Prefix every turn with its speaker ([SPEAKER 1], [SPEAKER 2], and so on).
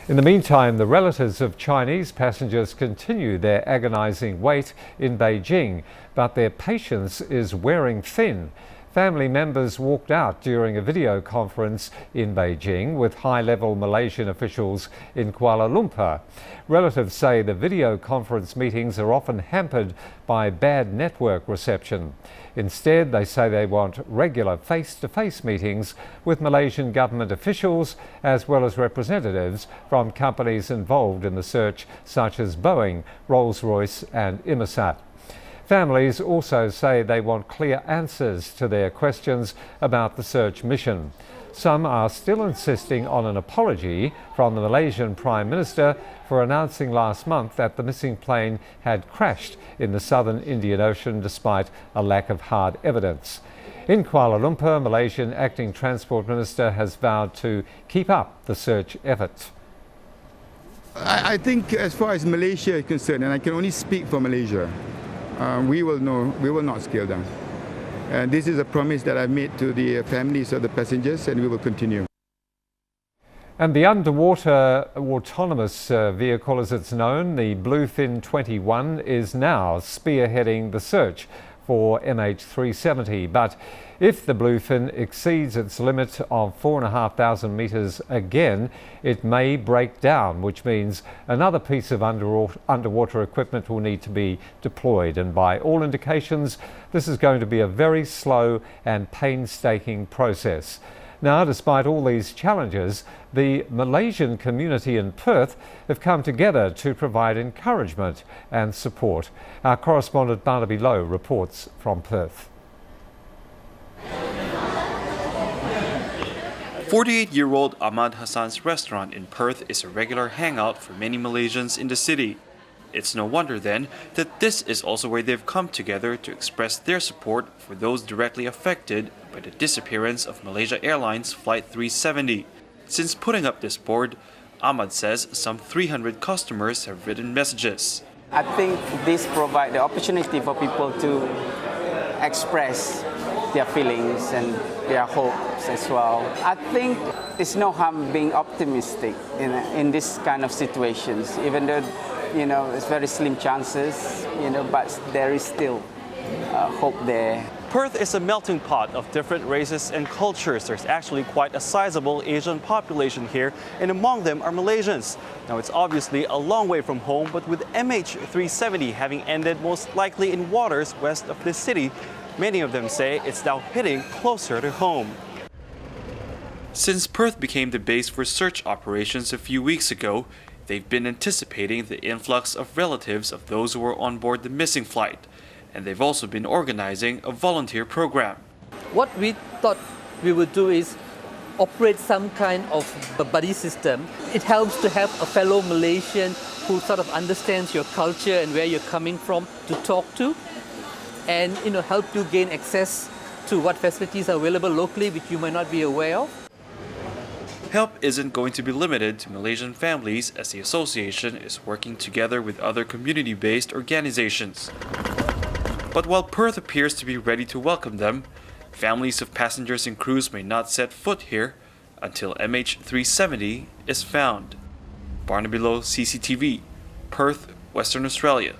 [SPEAKER 1] In the meantime, the relatives of Chinese passengers continue their agonizing wait in Beijing, but their patience is wearing thin. Family members walked out during a video conference in Beijing with high-level Malaysian officials in Kuala Lumpur. Relatives say the video conference meetings are often hampered by bad network reception. Instead, they say they want regular face-to-face meetings with Malaysian government officials as well as representatives from companies involved in the search such as Boeing, Rolls-Royce and Inmarsat. Families also say they want clear answers to their questions about the search mission. Some are still insisting on an apology from the Malaysian Prime Minister for announcing last month that the missing plane had crashed in the southern Indian Ocean despite a lack of hard evidence. In Kuala Lumpur, Malaysian Acting Transport Minister has vowed to keep up the search effort.
[SPEAKER 2] I think as far as Malaysia is concerned, and I can only speak for Malaysia, we will not scale down. And this is a promise that I've made to the families of the passengers, and we will continue.
[SPEAKER 1] And the underwater autonomous vehicle, as it's known, the Bluefin 21, is now spearheading the search for MH370. But if the Bluefin exceeds its limit of 4,500 metres again, it may break down, which means another piece of underwater equipment will need to be deployed. And by all indications, this is going to be a very slow and painstaking process. Now, despite all these challenges, the Malaysian community in Perth have come together to provide encouragement and support. Our correspondent Barnaby Lowe reports from Perth.
[SPEAKER 3] 48-year-old Ahmad Hassan's restaurant in Perth is a regular hangout for many Malaysians in the city. It's no wonder then that this is also where they've come together to express their support for those directly affected by the disappearance of Malaysia Airlines Flight 370. Since putting up this board, Ahmad says some 300 customers have written messages.
[SPEAKER 4] I think this provides the opportunity for people to express their feelings and their hopes as well. I think it's no harm being optimistic in this kind of situations, even though it's very slim chances, but there is still hope there.
[SPEAKER 3] Perth is a melting pot of different races and cultures. There's actually quite a sizable Asian population here, and among them are Malaysians. Now, it's obviously a long way from home, but with MH370 having ended most likely in waters west of the city, many of them say it's now hitting closer to home. Since Perth became the base for search operations a few weeks ago, they've been anticipating the influx of relatives of those who were on board the missing flight. And they've also been organizing a volunteer program.
[SPEAKER 5] What we thought we would do is operate some kind of a buddy system. It helps to have a fellow Malaysian who sort of understands your culture and where you're coming from to talk to, and help you gain access to what facilities are available locally which you might not be aware of.
[SPEAKER 3] Help isn't going to be limited to Malaysian families, as the association is working together with other community-based organizations. But while Perth appears to be ready to welcome them, families of passengers and crews may not set foot here until MH370 is found. Barnaby Lowe, CCTV, Perth, Western Australia.